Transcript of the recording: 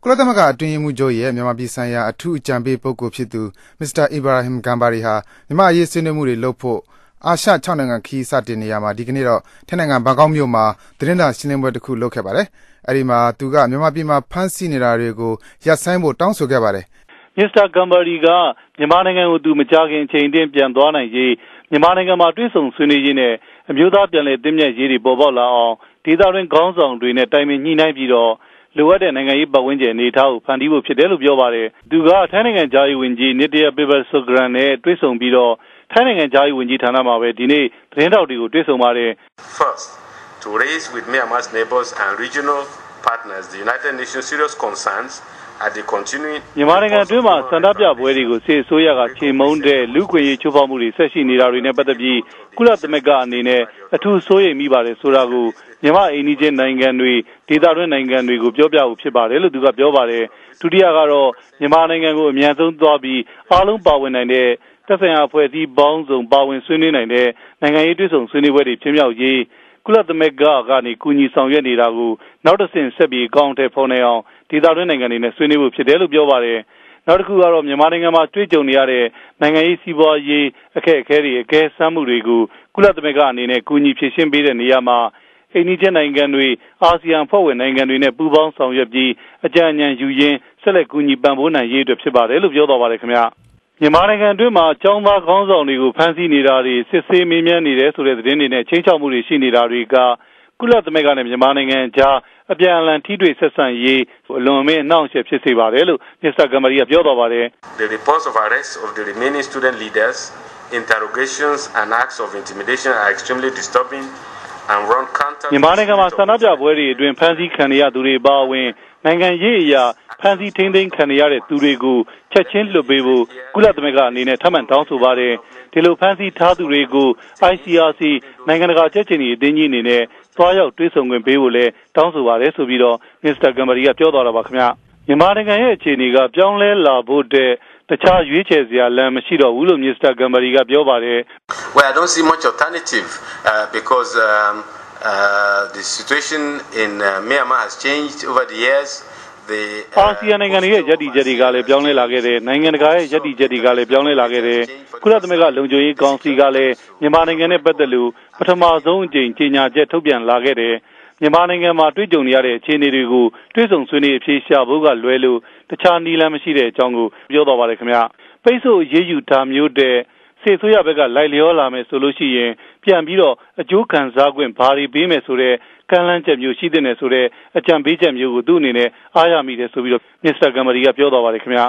ကုလသမဂ္ဂအတွင်းရေးမှူးချုပ်ရဲ့မြန်မာပြည်ဆိုင်ရာအထူးအကြံပေးပုဂ္ဂိုလ်ဖြစ်သူ Mr. Ibrahim Gambari ဟာမြန်မာ့အရေးဆွေးနွေးမှုတွေလုပ်ဖို့အာရှ6နိုင်ငံခရီးစတင်နေရာမှာဒီကနေ့တော့ထိုင်းနိုင်ငံဘန်ကောက်မြို့မှာသတင်းစာရှင်းလင်းပွဲတစ်ခုလုပ်ခဲ့ပါတယ်။အဲဒီမှာသူကမြန်မာပြည်မှာဖမ်းဆီးနေတာတွေကိုရပ်ဆိုင်းဖို့တောင်းဆိုခဲ့ပါတယ်။ Mr. Gambari ကမြန်မာနိုင်ငံကိုသူမကြာခင်အချိန်တွင်းပြန်သွားနိုင်ရေးမြန်မာနိုင်ငံမှာတွေ့ဆုံဆွေးနွေးရေးနဲ့အမျိုးသားပြန်လည်သင့်မြတ်ရေးတွေပေါ်ပေါက်လာအောင်ဒေသတွင်းခေါင်းဆောင်တွေနဲ့တိုင်ပင်ညှိနှိုင်းပြီးတော့လိုအပ်တဲ့နိုင်ငံရေးပတ်ဝန်းကျင်အနေအထားကိုဖန်တီးဖို့ဖြစ်တယ်လို့ပြောပါတယ်။သူကထိုင်းနိုင်ငံဂျာယီဝန်ကြီးနီတယာပေပါဆိုဂရန်နဲ့တွေ့ဆုံပြီးတော့ထိုင်းနိုင်ငံဂျာယီဝန်ကြီးဌာနမှာပဲဒီနေ့သတင်းထောက်တွေကိုတွေ့ဆုံပါတယ်။ First, to raise with Myanmar's neighbors and regional partners the United Nations serious concerns at the continuing မြန်မာနိုင်ငံအတွင်းမှာစန္ဒပြပွဲတွေကိုစစ်အစိုးရကခြေမုံတဲ့လူ့ခွင့်ရေးချိုးဖောက်မှုတွေဆက်ရှိနေတာတွေနဲ့ပတ်သက်ပြီးကုလသမဂ္ဂအနေနဲ့အထူးစိုးရိမ်မိပါတယ်ဆိုတာကိုမြန်မာအိန္ဒိချင်းနိုင်ငံတွေဒေသတွင်းနိုင်ငံတွေကိုပြောပြဖို့ဖြစ်ပါတယ်လို့သူကပြောပါတယ်။ဒုတိယကတော့မြန်မာနိုင်ငံကိုအမြန်ဆုံးသွားပြီးအားလုံးပါဝင်နိုင်တဲ့သက်ဆိုင်ရာအဖွဲ့အစည်းပေါင်းစုံပါဝင်ဆွေးနွေးနိုင်တဲ့နိုင်ငံရေးတွေ့ဆုံဆွေးနွေးပွဲတွေဖြစ်မြောက်ရေးကုလသမဂ္ဂကနေကူညီဆောင်ရွက်နေတာကိုနောက်တစ်ဆင့်ဆက်ပြီးအကောင့်ထဲပေါ်နေအောင်ဒေသတွင်းနိုင်ငံတွေနဲ့ဆွေးနွေးဖို့ဖြစ်တယ်လို့ပြောပါတယ်။နောက်တစ်ခုကတော့မြန်မာနိုင်ငံမှာတွေ့ကြုံနေရတဲ့နိုင်ငံရေးစီးပွားရေးအခက်အခဲတွေအကဲဆမ်းမှုတွေကိုကုလသမဂ္ဂအနေနဲ့ကူညီဖြေရှင်းပေးတဲ့နေရာမှာအိန္ဒိချင်းနိုင်ငံတွေအာဆီယံဖွဲ့ဝင်နိုင်ငံတွေနဲ့ပူးပေါင်းဆောင်ရွက်ပြီးအကြံဉာဏ်ယူရင်းဆက်လက်ကူညီပံ့ပိုးနိုင်ရေးအတွက်ဖြစ်ပါတယ်လို့ပြောသွားပါတယ်ခင်ဗျာ။မြန်မာနိုင်ငံအတွင်းမှာចောင်းသားခေါင်းဆောင်တွေကိုဖမ်းဆီးနေတာတွေစစ်ဆေးမေးမြန်းနေတယ်ဆိုတဲ့သတင်းတွေနဲ့ချင်းချောက်မှုတွေရှိနေတာတွေကကုလသမဂ္ဂနဲ့မြန်မာနိုင်ငံကြားအပြန်အလှန်ထိတွေ့ဆက်ဆံရေးအလွန်အမင်းအနှောင့်အယှက်ဖြစ်စေပါတယ်လို့ Mr. Gambari ကပြောသွားပါတယ်။ The reports of arrest of the remaining student leaders, interrogations and acts of intimidation are extremely disturbing and run counter မြန်မာနိုင်ငံမှာဆန္ဒပြပွဲတွေအတွင်းဖမ်းဆီးခံရသူတွေပါဝင်နိုင်ငံရေးအရာဖမ်းဆီးထိန်းသိမ်းခံရတဲ့သူတွေကိုချက်ချင်းလွှတ်ပေးဖို့ကုလသမဂ္ဂအနေနဲ့ထပ်မံတောင်းဆိုပါတယ်ဒီလိုဖမ်းဆီးထားသူတွေကို ICRC နိုင်ငံတကာကြက်ချင်အတင်းကြီးအနေနဲ့သွားရောက်တွေ့ဆုံခွင့်ပေးဖို့လဲတောင်းဆိုပါတယ်ဆိုပြီးတော့ Mr. Gambari ကပြောသွားတာပါခင်ဗျမြန်မာနိုင်ငံရဲ့အခြေအနေကပြောင်းလဲလာဖို့တဲ့တခြားရွေးချယ်စရာလမ်းမရှိတော့ဘူးလို့ Mr. Gambari ကပြောပါတယ် Well, I don't see much alternative because the situation in Myanmar has changed over the yearsအာဆီယံနိုင်ငံရဲ့ယက်တီချက်တွေကလည်းပြောင်းလဲလာခဲ့တယ်နိုင်ငံတကာရဲ့ယက်တီချက်တွေကလည်းပြောင်းလဲလာခဲ့တယ်ကုလသမဂ္ဂလုံခြုံရေးကောင်စီကလည်းမြန်မာနိုင်ငံနဲ့ပတ်သက်လို့ပထမဆုံးအကြိမ်ကြေညာချက်ထုတ်ပြန်လာခဲ့တယ်မြန်မာနိုင်ငံမှာတွေ့ကြုံနေရတဲ့အခြေအနေတွေကိုတွေ့ဆုံဆွေးနွေးအဖြေရှာဖို့ကလွဲလို့တခြားနည်းလမ်းမရှိတဲ့အကြောင်းကိုပြောသွားပါတယ်ခင်ဗျပိတ်ဆို့ရေးယူထားမျိုးတဲ့စစ်ဆိုရဘက်ကလိုက်လျောလာမယ်ဆိုလို့ရှိရင်ပြန်ပြီးတော့အကျိုးခံစား권ဘာတွေပေးမယ်ဆိုတဲ့ကမ်းလှမ်းချက်မျိုးရှိတဲ့ဆိုတဲ့အကြံပေးချက်မျိုးကိုသူ့အနေနဲ့အားရမိတယ်ဆိုပြီးတော့ Mr. Gambari ကပြောသွားပါတယ်ခင်ဗျာ